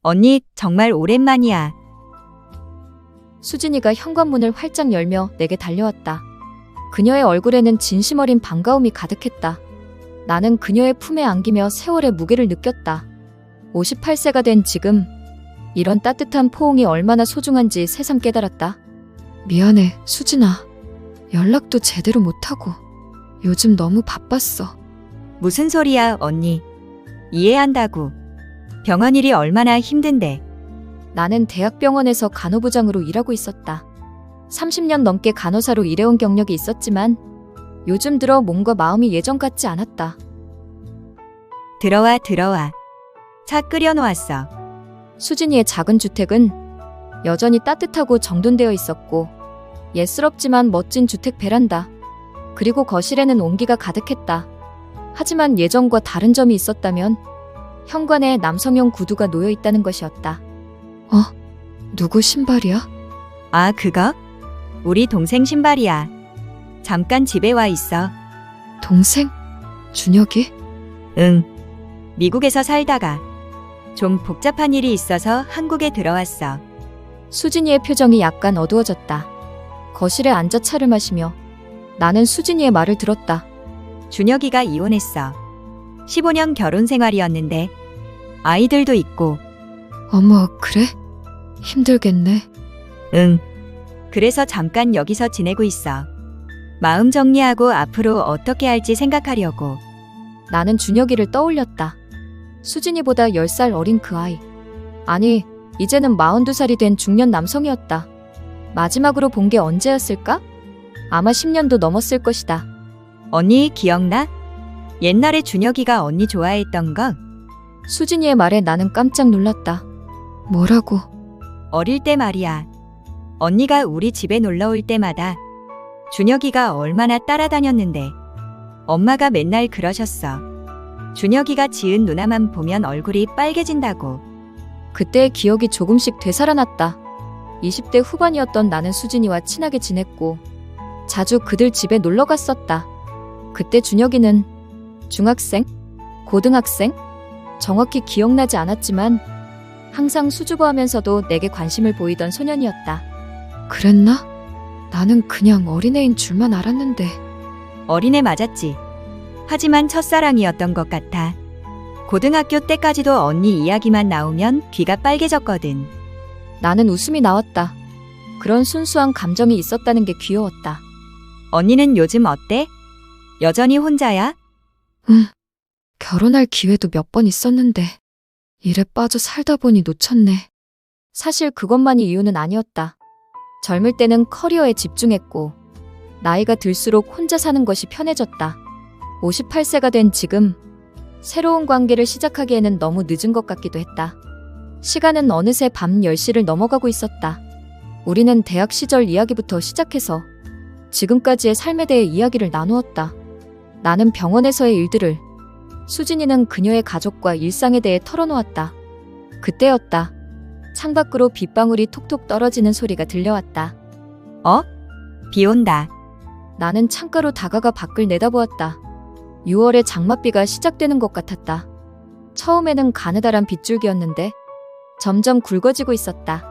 언니, 정말 오랜만이야. 수진이가 현관문을 활짝 열며 내게 달려왔다. 그녀의 얼굴에는 진심 어린 반가움이 가득했다. 나는 그녀의 품에 안기며 세월의 무게를 느꼈다. 58세가 된 지금 이런 따뜻한 포옹이 얼마나 소중한지 새삼 깨달았다. 미안해, 수진아. 연락도 제대로 못하고 요즘 너무 바빴어. 무슨 소리야, 언니. 이해한다고. 병원 일이 얼마나 힘든데. 나는 대학병원에서 간호부장으로 일하고 있었다. 30년 넘게 간호사로 일해온 경력이 있었지만 요즘 들어 몸과 마음이 예전 같지 않았다. 들어와, 들어와. 차 끓여놓았어. 수진이의 작은 주택은 여전히 따뜻하고 정돈되어 있었고 예스럽지만 멋진 주택 베란다, 그리고 거실에는 온기가 가득했다. 하지만 예전과 다른 점이 있었다면 현관에 남성용 구두가 놓여 있다는 것이었다. 누구 신발이야? 아, 그거? 우리 동생 신발이야. 잠깐 집에 와 있어. 동생? 준혁이? 응. 미국에서 살다가 좀 복잡한 일이 있어서 한국에 들어왔어. 수진이의 표정이 약간 어두워졌다. 거실에 앉아 차를 마시며 나는 수진이의 말을 들었다. 준혁이가 이혼했어. 15년 결혼 생활이었는데 아이들도 있고. 어머, 그래? 힘들겠네. 응. 그래서 잠깐 여기서 지내고 있어. 마음 정리하고 앞으로 어떻게 할지 생각하려고. 나는 준혁이를 떠올렸다. 수진이보다 10살 어린 그 아이. 아니, 이제는 42살이 된 중년 남성이었다. 마지막으로 본 게 언제였을까? 아마 10년도 넘었을 것이다. 언니 기억나? 옛날에 준혁이가 언니 좋아했던 거? 수진이의 말에 나는 깜짝 놀랐다. 뭐라고? 어릴 때 말이야. 언니가 우리 집에 놀러 올 때마다 준혁이가 얼마나 따라다녔는데 엄마가 맨날 그러셨어. 준혁이가 지은 누나만 보면 얼굴이 빨개진다고. 그때의 기억이 조금씩 되살아났다. 20대 후반이었던 나는 수진이와 친하게 지냈고 자주 그들 집에 놀러 갔었다. 그때 준혁이는 중학생? 고등학생? 정확히 기억나지 않았지만 항상 수줍어하면서도 내게 관심을 보이던 소년이었다. 그랬나? 나는 그냥 어린애인 줄만 알았는데. 어린애 맞았지. 하지만 첫사랑이었던 것 같아. 고등학교 때까지도 언니 이야기만 나오면 귀가 빨개졌거든. 나는 웃음이 나왔다. 그런 순수한 감정이 있었다는 게 귀여웠다. 언니는 요즘 어때? 여전히 혼자야? 응. 결혼할 기회도 몇 번 있었는데 일에 빠져 살다 보니 놓쳤네. 사실 그것만이 이유는 아니었다. 젊을 때는 커리어에 집중했고 나이가 들수록 혼자 사는 것이 편해졌다. 58세가 된 지금 새로운 관계를 시작하기에는 너무 늦은 것 같기도 했다. 시간은 어느새 밤 10시를 넘어가고 있었다. 우리는 대학 시절 이야기부터 시작해서 지금까지의 삶에 대해 이야기를 나누었다. 나는 병원에서의 일들을, 수진이는 그녀의 가족과 일상에 대해 털어놓았다. 그때였다. 창밖으로 빗방울이 톡톡 떨어지는 소리가 들려왔다. 비 온다. 나는 창가로 다가가 밖을 내다보았다. 6월의 장맛비가 시작되는 것 같았다. 처음에는 가느다란 빗줄기였는데 점점 굵어지고 있었다.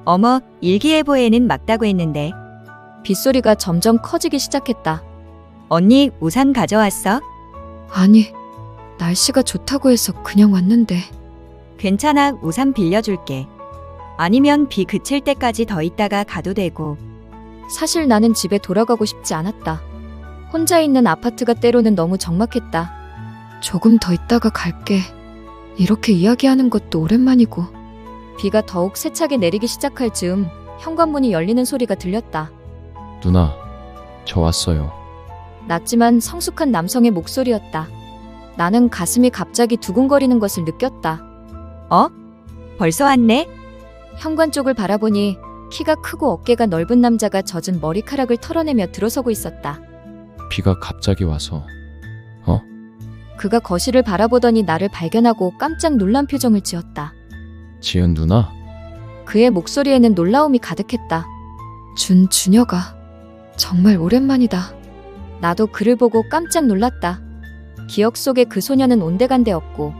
어머, 일기예보에는 맞다고 했는데. 빗소리가 점점 커지기 시작했다. 언니 우산 가져왔어? 아니, 날씨가 좋다고 해서 그냥 왔는데. 괜찮아, 우산 빌려줄게. 아니면 비 그칠 때까지 더 있다가 가도 되고. 사실 나는 집에 돌아가고 싶지 않았다. 혼자 있는 아파트가 때로는 너무 적막했다. 조금 더 있다가 갈게. 이렇게 이야기하는 것도 오랜만이고. 비가 더욱 세차게 내리기 시작할 즈음 현관문이 열리는 소리가 들렸다. 누나, 저 왔어요. 낮지만 성숙한 남성의 목소리였다. 나는 가슴이 갑자기 두근거리는 것을 느꼈다. 벌써 왔네? 현관 쪽을 바라보니 키가 크고 어깨가 넓은 남자가 젖은 머리카락을 털어내며 들어서고 있었다. 비가 갑자기 와서. 그가 거실을 바라보더니 나를 발견하고 깜짝 놀란 표정을 지었다. 지은 누나? 그의 목소리에는 놀라움이 가득했다. 준혁아, 정말 오랜만이다. 나도 그를 보고 깜짝 놀랐다. 기억 속의 그 소녀는 온데간데 없고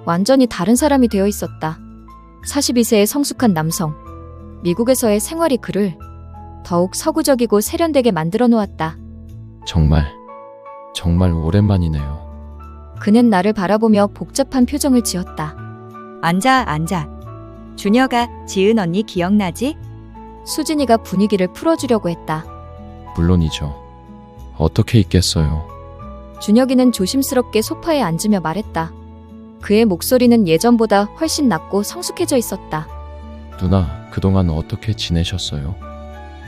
완전히 다른 사람이 되어 있었다. 42세의 성숙한 남성. 미국에서의 생활이 그를 더욱 서구적이고 세련되게 만들어 놓았다. 정말 오랜만이네요. 그는 나를 바라보며 복잡한 표정을 지었다. 앉아. 준혁아, 지은 언니 기억나지? 수진이가 분위기를 풀어주려고 했다. 물론이죠. 어떻게 있겠어요. 준혁이는 조심스럽게 소파에 앉으며 말했다. 그의 목소리는 예전보다 훨씬 낮고 성숙해져 있었다. 누나, 그동안 어떻게 지내셨어요?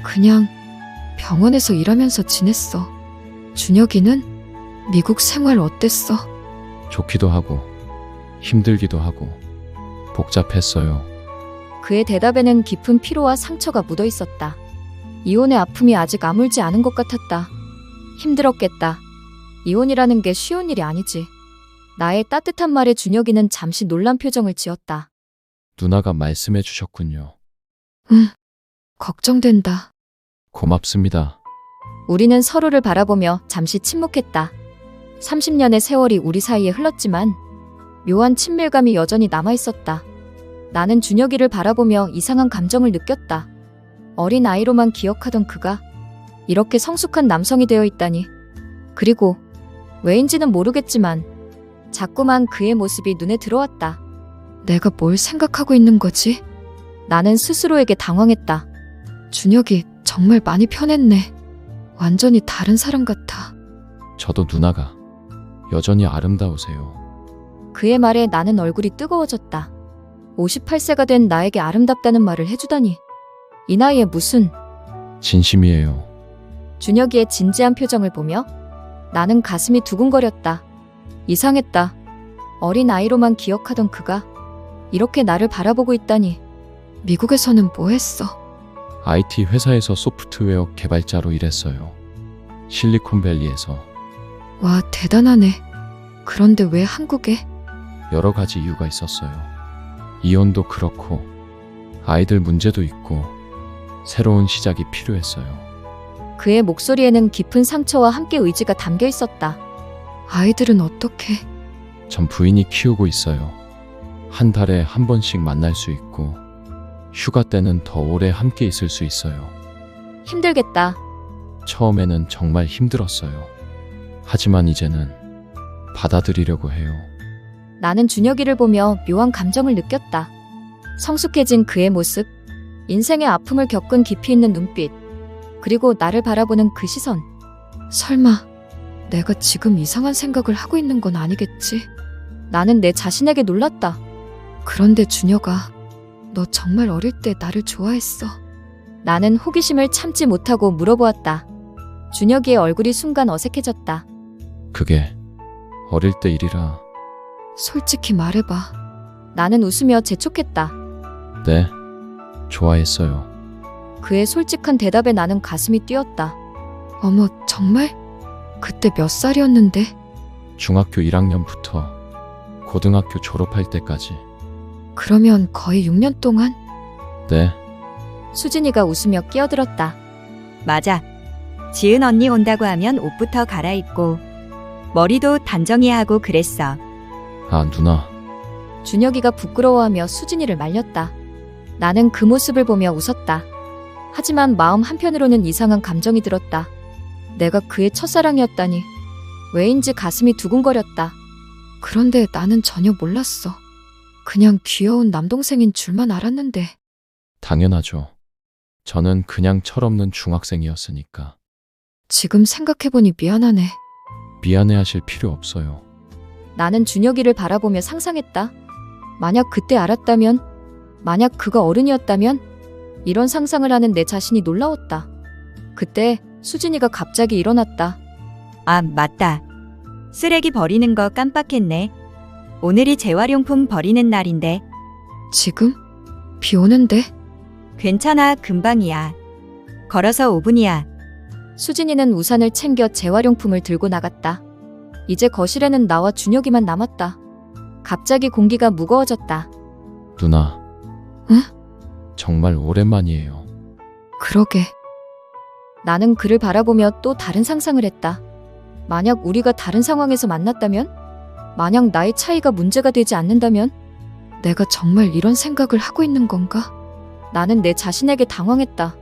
그냥 병원에서 일하면서 지냈어. 준혁이는 미국 생활 어땠어? 좋기도 하고 힘들기도 하고 복잡했어요. 그의 대답에는 깊은 피로와 상처가 묻어 있었다. 이혼의 아픔이 아직 아물지 않은 것 같았다. 힘들었겠다. 이혼이라는 게 쉬운 일이 아니지. 나의 따뜻한 말에 준혁이는 잠시 놀란 표정을 지었다. 누나가 말씀해 주셨군요. 응, 걱정된다. 고맙습니다. 우리는 서로를 바라보며 잠시 침묵했다. 30년의 세월이 우리 사이에 흘렀지만 묘한 친밀감이 여전히 남아있었다. 나는 준혁이를 바라보며 이상한 감정을 느꼈다. 어린 아이로만 기억하던 그가 이렇게 성숙한 남성이 되어 있다니. 그리고 왜인지는 모르겠지만 자꾸만 그의 모습이 눈에 들어왔다. 내가 뭘 생각하고 있는 거지? 나는 스스로에게 당황했다. 준혁이 정말 많이 편했네. 완전히 다른 사람 같아. 저도 누나가 여전히 아름다우세요. 그의 말에 나는 얼굴이 뜨거워졌다. 58세가 된 나에게 아름답다는 말을 해주다니. 이 나이에 무슨. 진심이에요. 준혁이의 진지한 표정을 보며 나는 가슴이 두근거렸다. 이상했다. 어린 아이로만 기억하던 그가 이렇게 나를 바라보고 있다니. 미국에서는 뭐 했어? IT 회사에서 소프트웨어 개발자로 일했어요. 실리콘밸리에서. 와, 대단하네. 그런데 왜 한국에? 여러 가지 이유가 있었어요. 이혼도 그렇고 아이들 문제도 있고 새로운 시작이 필요했어요. 그의 목소리에는 깊은 상처와 함께 의지가 담겨 있었다. 아이들은 어떻게? 전 부인이 키우고 있어요. 한 달에 한 번씩 만날 수 있고 휴가 때는 더 오래 함께 있을 수 있어요. 힘들겠다. 처음에는 정말 힘들었어요. 하지만 이제는 받아들이려고 해요. 나는 준혁이를 보며 묘한 감정을 느꼈다. 성숙해진 그의 모습, 인생의 아픔을 겪은 깊이 있는 눈빛, 그리고 나를 바라보는 그 시선. 설마 내가 지금 이상한 생각을 하고 있는 건 아니겠지? 나는 내 자신에게 놀랐다. 그런데 준혁아, 너 정말 어릴 때 나를 좋아했어? 나는 호기심을 참지 못하고 물어보았다. 준혁이의 얼굴이 순간 어색해졌다. 그게 어릴 때 일이라. 솔직히 말해봐. 나는 웃으며 재촉했다. 네, 좋아했어요. 그의 솔직한 대답에 나는 가슴이 뛰었다. 어머, 정말? 그때 몇 살이었는데? 중학교 1학년부터 고등학교 졸업할 때까지. 그러면 거의 6년 동안? 네, 수진이가 웃으며 끼어들었다. 맞아. 지은 언니 온다고 하면 옷부터 갈아입고 머리도 단정히 하고 그랬어. 아, 누나. 준혁이가 부끄러워하며 수진이를 말렸다. 나는 그 모습을 보며 웃었다. 하지만 마음 한편으로는 이상한 감정이 들었다. 내가 그의 첫사랑이었다니. 왜인지 가슴이 두근거렸다. 그런데 나는 전혀 몰랐어. 그냥 귀여운 남동생인 줄만 알았는데. 당연하죠. 저는 그냥 철없는 중학생이었으니까. 지금 생각해보니 미안하네. 미안해하실 필요 없어요. 나는 준혁이를 바라보며 상상했다. 만약 그때 알았다면, 만약 그가 어른이었다면, 이런 상상을 하는 내 자신이 놀라웠다. 그때 수진이가 갑자기 일어났다. 아, 맞다. 쓰레기 버리는 거 깜빡했네. 오늘이 재활용품 버리는 날인데. 지금? 비 오는데? 괜찮아, 금방이야. 걸어서 5분이야. 수진이는 우산을 챙겨 재활용품을 들고 나갔다. 이제 거실에는 나와 준혁이만 남았다. 갑자기 공기가 무거워졌다. 누나. 응? 정말 오랜만이에요. 그러게. 나는 그를 바라보며 또 다른 상상을 했다. 만약 우리가 다른 상황에서 만났다면? 만약 나이 차이가 문제가 되지 않는다면? 내가 정말 이런 생각을 하고 있는 건가? 나는 내 자신에게 당황했다.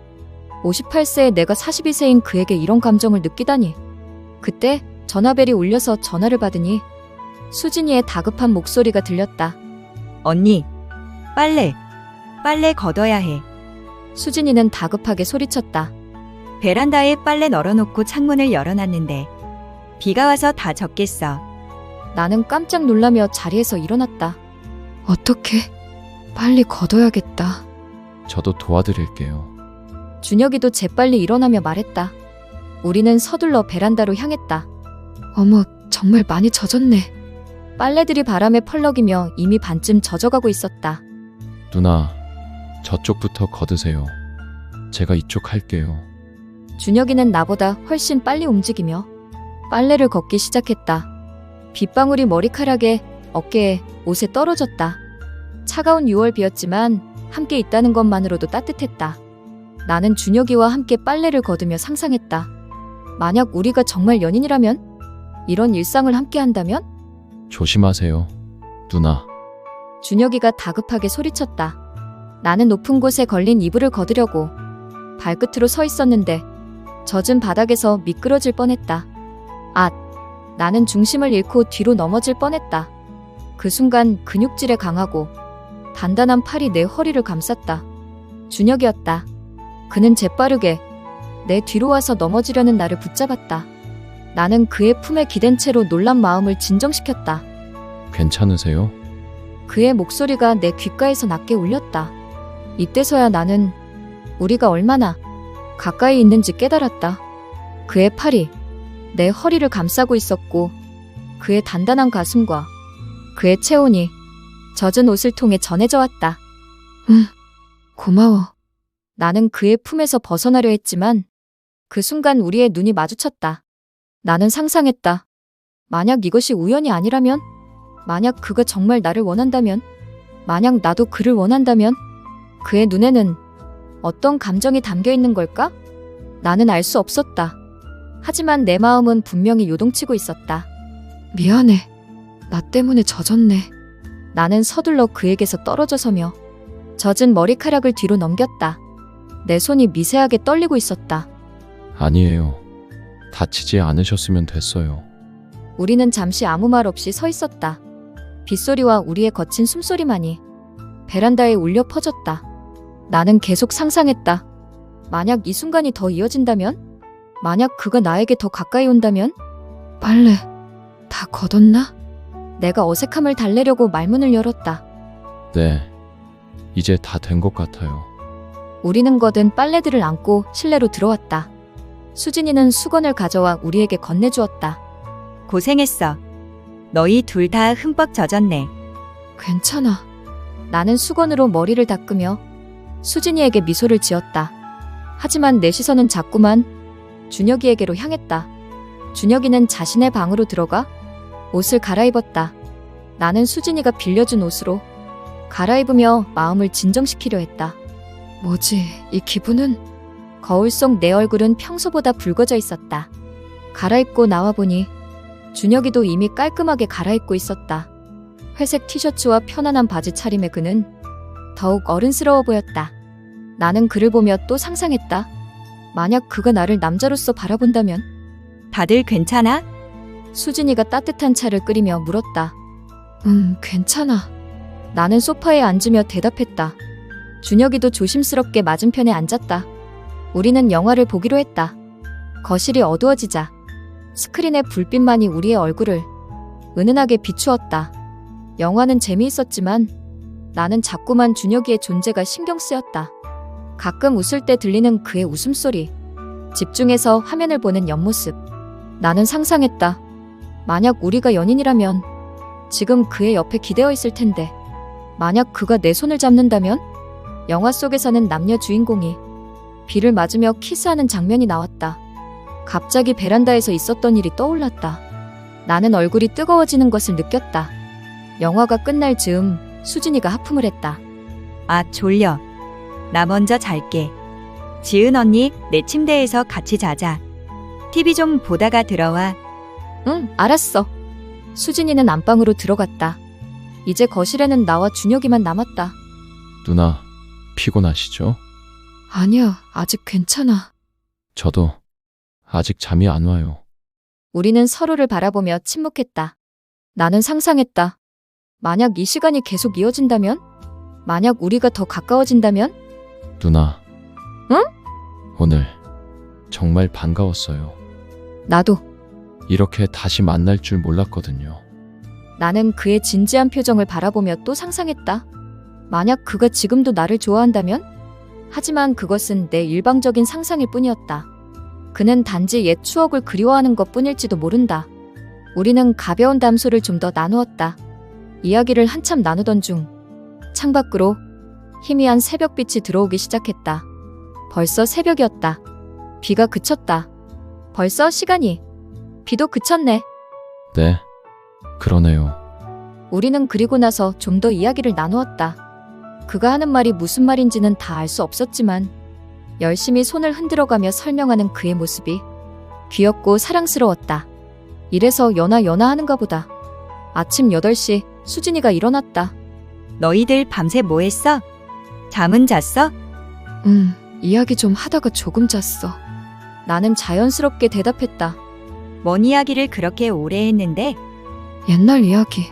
58세의 내가 42세인 그에게 이런 감정을 느끼다니. 그때 전화벨이 울려서 전화를 받으니 수진이의 다급한 목소리가 들렸다. 언니, 빨래 걷어야 해. 수진이는 다급하게 소리쳤다. 베란다에 빨래 널어놓고 창문을 열어놨는데 비가 와서 다 젖겠어. 나는 깜짝 놀라며 자리에서 일어났다. 어떡해? 빨리 걷어야겠다. 저도 도와드릴게요. 준혁이도 재빨리 일어나며 말했다. 우리는 서둘러 베란다로 향했다. 어머, 정말 많이 젖었네. 빨래들이 바람에 펄럭이며 이미 반쯤 젖어가고 있었다. 누나, 저쪽부터 걷으세요. 제가 이쪽 할게요. 준혁이는 나보다 훨씬 빨리 움직이며 빨래를 걷기 시작했다. 빗방울이 머리카락에, 어깨에, 옷에 떨어졌다. 차가운 6월비였지만 함께 있다는 것만으로도 따뜻했다. 나는 준혁이와 함께 빨래를 걷으며 상상했다. 만약 우리가 정말 연인이라면? 이런 일상을 함께 한다면? 조심하세요, 누나. 준혁이가 다급하게 소리쳤다. 나는 높은 곳에 걸린 이불을 걷으려고 발끝으로 서 있었는데 젖은 바닥에서 미끄러질 뻔했다. 아, 나는 중심을 잃고 뒤로 넘어질 뻔했다. 그 순간 근육질에 강하고 단단한 팔이 내 허리를 감쌌다. 준혁이었다. 그는 재빠르게 내 뒤로 와서 넘어지려는 나를 붙잡았다. 나는 그의 품에 기댄 채로 놀란 마음을 진정시켰다. 괜찮으세요? 그의 목소리가 내 귓가에서 낮게 울렸다. 이때서야 나는 우리가 얼마나 가까이 있는지 깨달았다. 그의 팔이 내 허리를 감싸고 있었고 그의 단단한 가슴과 그의 체온이 젖은 옷을 통해 전해져 왔다. 고마워. 나는 그의 품에서 벗어나려 했지만 그 순간 우리의 눈이 마주쳤다. 나는 상상했다. 만약 이것이 우연이 아니라면? 만약 그가 정말 나를 원한다면? 만약 나도 그를 원한다면? 그의 눈에는 어떤 감정이 담겨 있는 걸까? 나는 알 수 없었다. 하지만 내 마음은 분명히 요동치고 있었다. 미안해. 나 때문에 젖었네. 나는 서둘러 그에게서 떨어져 서며 젖은 머리카락을 뒤로 넘겼다. 내 손이 미세하게 떨리고 있었다. 아니에요. 다치지 않으셨으면 됐어요. 우리는 잠시 아무 말 없이 서 있었다. 빗소리와 우리의 거친 숨소리만이 베란다에 울려 퍼졌다. 나는 계속 상상했다. 만약 이 순간이 더 이어진다면? 만약 그가 나에게 더 가까이 온다면? 빨래 다 걷었나? 내가 어색함을 달래려고 말문을 열었다. 네, 이제 다 된 것 같아요. 우리는 거든 빨래들을 안고 실내로 들어왔다. 수진이는 수건을 가져와 우리에게 건네주었다. 고생했어. 너희 둘 다 흠뻑 젖었네. 괜찮아. 나는 수건으로 머리를 닦으며 수진이에게 미소를 지었다. 하지만 내 시선은 자꾸만 준혁이에게로 향했다. 준혁이는 자신의 방으로 들어가 옷을 갈아입었다. 나는 수진이가 빌려준 옷으로 갈아입으며 마음을 진정시키려 했다. 뭐지, 이 기분은? 거울 속 내 얼굴은 평소보다 붉어져 있었다. 갈아입고 나와보니 준혁이도 이미 깔끔하게 갈아입고 있었다. 회색 티셔츠와 편안한 바지 차림의 그는 더욱 어른스러워 보였다. 나는 그를 보며 또 상상했다. 만약 그가 나를 남자로서 바라본다면? 다들 괜찮아? 수진이가 따뜻한 차를 끓이며 물었다. 괜찮아. 나는 소파에 앉으며 대답했다. 준혁이도 조심스럽게 맞은편에 앉았다. 우리는 영화를 보기로 했다. 거실이 어두워지자 스크린의 불빛만이 우리의 얼굴을 은은하게 비추었다. 영화는 재미있었지만 나는 자꾸만 준혁이의 존재가 신경 쓰였다. 가끔 웃을 때 들리는 그의 웃음소리, 집중해서 화면을 보는 옆모습. 나는 상상했다. 만약 우리가 연인이라면 지금 그의 옆에 기대어 있을 텐데, 만약 그가 내 손을 잡는다면? 영화 속에서는 남녀 주인공이 비를 맞으며 키스하는 장면이 나왔다. 갑자기 베란다에서 있었던 일이 떠올랐다. 나는 얼굴이 뜨거워지는 것을 느꼈다. 영화가 끝날 즈음 수진이가 하품을 했다. 아, 졸려. 나 먼저 잘게. 지은 언니, 내 침대에서 같이 자자. TV 좀 보다가 들어와. 응, 알았어. 수진이는 안방으로 들어갔다. 이제 거실에는 나와 준혁이만 남았다. 누나, 피곤하시죠? 아니야, 아직 괜찮아. 저도 아직 잠이 안 와요. 우리는 서로를 바라보며 침묵했다. 나는 상상했다. 만약 이 시간이 계속 이어진다면? 만약 우리가 더 가까워진다면? 누나. 응? 오늘 정말 반가웠어요. 나도. 이렇게 다시 만날 줄 몰랐거든요. 나는 그의 진지한 표정을 바라보며 또 상상했다. 만약 그가 지금도 나를 좋아한다면? 하지만 그것은 내 일방적인 상상일 뿐이었다. 그는 단지 옛 추억을 그리워하는 것 뿐일지도 모른다. 우리는 가벼운 담소를 좀 더 나누었다. 이야기를 한참 나누던 중 창밖으로 희미한 새벽빛이 들어오기 시작했다. 벌써 새벽이었다. 비가 그쳤다. 벌써 시간이. 비도 그쳤네. 네, 그러네요. 우리는 그리고 나서 좀 더 이야기를 나누었다. 그가 하는 말이 무슨 말인지는 다 알 수 없었지만 열심히 손을 흔들어가며 설명하는 그의 모습이 귀엽고 사랑스러웠다. 이래서 연하 하는가 보다. 아침 8시 수진이가 일어났다. 너희들 밤새 뭐 했어? 잠은 잤어? 이야기 좀 하다가 조금 잤어. 나는 자연스럽게 대답했다. 뭔 이야기를 그렇게 오래 했는데? 옛날 이야기.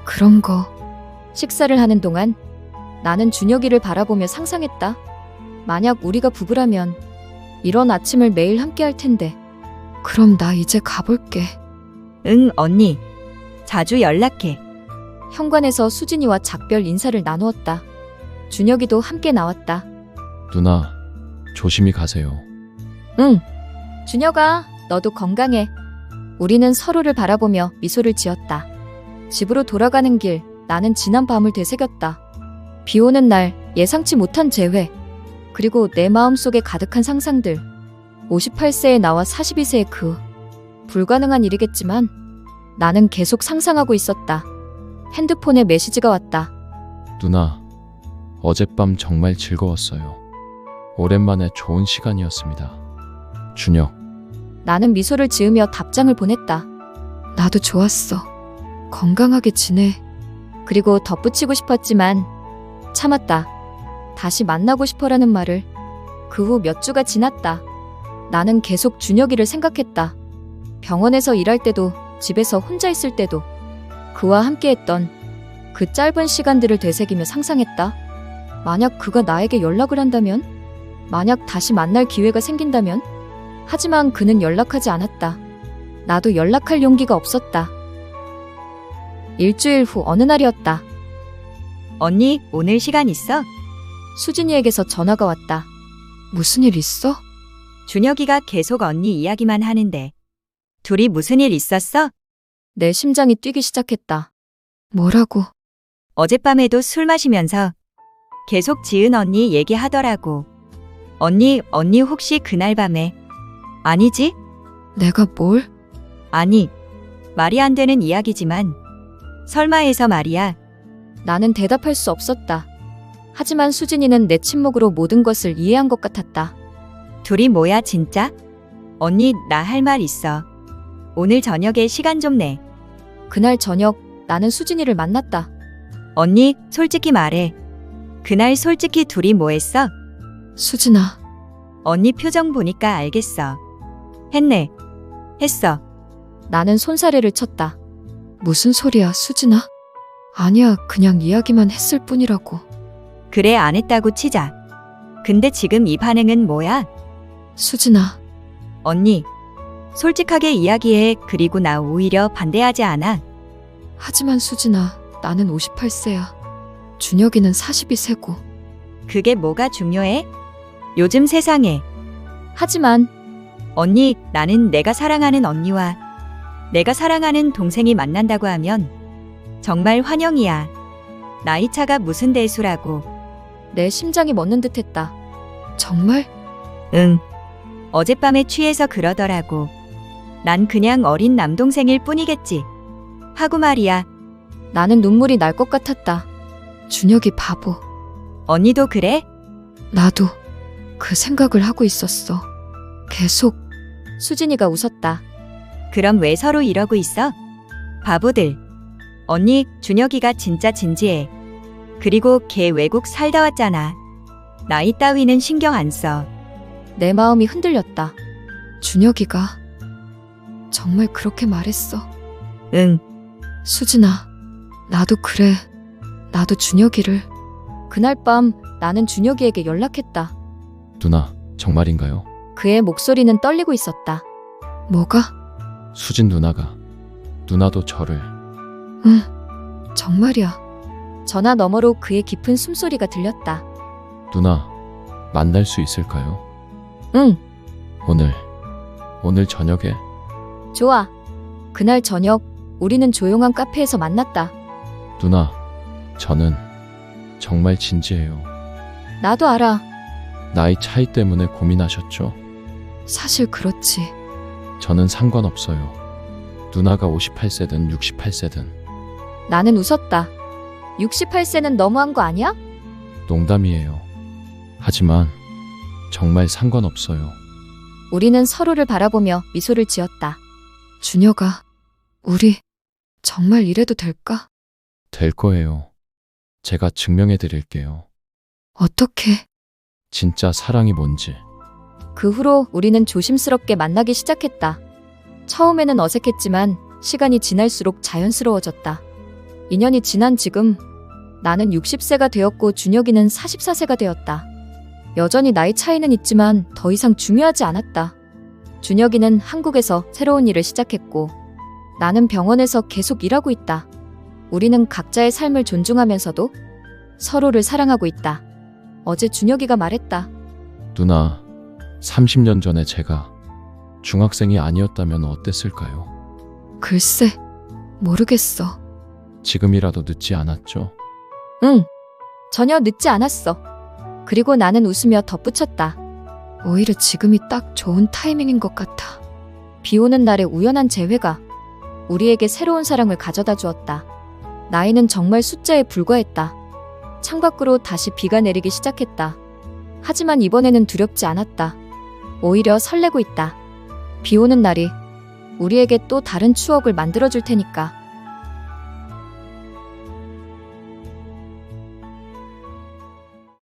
그런 거. 식사를 하는 동안 나는 준혁이를 바라보며 상상했다. 만약 우리가 부부라면 이런 아침을 매일 함께 할 텐데. 그럼 나 이제 가볼게. 응, 언니. 자주 연락해. 현관에서 수진이와 작별 인사를 나누었다. 준혁이도 함께 나왔다. 누나, 조심히 가세요. 응. 준혁아, 너도 건강해. 우리는 서로를 바라보며 미소를 지었다. 집으로 돌아가는 길, 나는 지난 밤을 되새겼다. 비 오는 날, 예상치 못한 재회. 그리고 내 마음속에 가득한 상상들. 58세의 나와 42세의 그. 불가능한 일이겠지만 나는 계속 상상하고 있었다. 핸드폰에 메시지가 왔다. 누나, 어젯밤 정말 즐거웠어요. 오랜만에 좋은 시간이었습니다. 준혁. 나는 미소를 지으며 답장을 보냈다. 나도 좋았어. 건강하게 지내. 그리고 덧붙이고 싶었지만 참았다. 다시 만나고 싶어라는 말을. 그 후 몇 주가 지났다. 나는 계속 준혁이를 생각했다. 병원에서 일할 때도 집에서 혼자 있을 때도 그와 함께했던 그 짧은 시간들을 되새기며 상상했다. 만약 그가 나에게 연락을 한다면? 만약 다시 만날 기회가 생긴다면? 하지만 그는 연락하지 않았다. 나도 연락할 용기가 없었다. 일주일 후 어느 날이었다. 언니, 오늘 시간 있어? 수진이에게서 전화가 왔다. 무슨 일 있어? 준혁이가 계속 언니 이야기만 하는데. 둘이 무슨 일 있었어? 내 심장이 뛰기 시작했다. 뭐라고? 어젯밤에도 술 마시면서 계속 지은 언니 얘기하더라고. 언니 혹시 그날 밤에. 아니지? 내가 뭘? 아니, 말이 안 되는 이야기지만 설마 해서 말이야. 나는 대답할 수 없었다. 하지만 수진이는 내 침묵으로 모든 것을 이해한 것 같았다. 둘이 뭐야 진짜? 언니, 나 할 말 있어. 오늘 저녁에 시간 좀 내. 그날 저녁 나는 수진이를 만났다. 언니, 솔직히 말해. 그날 솔직히 둘이 뭐 했어? 수진아. 언니 표정 보니까 알겠어. 했네. 했어. 나는 손사래를 쳤다. 무슨 소리야, 수진아? 아니야, 그냥 이야기만 했을 뿐이라고. 그래, 안 했다고 치자. 근데 지금 이 반응은 뭐야? 수진아. 언니, 솔직하게 이야기해. 그리고 나 오히려 반대하지 않아. 하지만 수진아, 나는 58세야. 준혁이는 42세고. 그게 뭐가 중요해? 요즘 세상에. 하지만 언니, 나는 내가 사랑하는 언니와 내가 사랑하는 동생이 만난다고 하면 정말 환영이야. 나이차가 무슨 대수라고. 내 심장이 멎는 듯했다. 정말? 응. 어젯밤에 취해서 그러더라고. 난 그냥 어린 남동생일 뿐이겠지. 하고 말이야. 나는 눈물이 날 것 같았다. 준혁이 바보. 언니도 그래? 나도 그 생각을 하고 있었어. 계속. 수진이가 웃었다. 그럼 왜 서로 이러고 있어? 바보들. 언니, 준혁이가 진짜 진지해. 그리고 걔 외국 살다 왔잖아. 나이 따위는 신경 안 써. 내 마음이 흔들렸다. 준혁이가 정말 그렇게 말했어. 응, 수진아, 나도 그래. 나도 준혁이를. 그날 밤 나는 준혁이에게 연락했다. 누나, 정말인가요? 그의 목소리는 떨리고 있었다. 뭐가? 수진 누나가. 누나도 저를. 응, 정말이야. 전화 너머로 그의 깊은 숨소리가 들렸다. 누나, 만날 수 있을까요? 응, 오늘 저녁에. 좋아. 그날 저녁 우리는 조용한 카페에서 만났다. 누나, 저는 정말 진지해요. 나도 알아. 나이 차이 때문에 고민하셨죠? 사실 그렇지. 저는 상관없어요. 누나가 58세든 68세든. 나는 웃었다. 68세는 너무한 거 아니야? 농담이에요. 하지만 정말 상관없어요. 우리는 서로를 바라보며 미소를 지었다. 준혁아, 우리 정말 이래도 될까? 될 거예요. 제가 증명해 드릴게요. 어떻게? 진짜 사랑이 뭔지. 그 후로 우리는 조심스럽게 만나기 시작했다. 처음에는 어색했지만 시간이 지날수록 자연스러워졌다. 2년이 지난 지금 나는 60세가 되었고 준혁이는 44세가 되었다. 여전히 나이 차이는 있지만 더 이상 중요하지 않았다. 준혁이는 한국에서 새로운 일을 시작했고 나는 병원에서 계속 일하고 있다. 우리는 각자의 삶을 존중하면서도 서로를 사랑하고 있다. 어제 준혁이가 말했다. 누나, 30년 전에 제가 중학생이 아니었다면 어땠을까요? 글쎄, 모르겠어. 지금이라도 늦지 않았죠? 응, 전혀 늦지 않았어. 그리고 나는 웃으며 덧붙였다. 오히려 지금이 딱 좋은 타이밍인 것 같아. 비 오는 날의 우연한 재회가 우리에게 새로운 사랑을 가져다 주었다. 나이는 정말 숫자에 불과했다. 창밖으로 다시 비가 내리기 시작했다. 하지만 이번에는 두렵지 않았다. 오히려 설레고 있다. 비 오는 날이 우리에게 또 다른 추억을 만들어줄 테니까.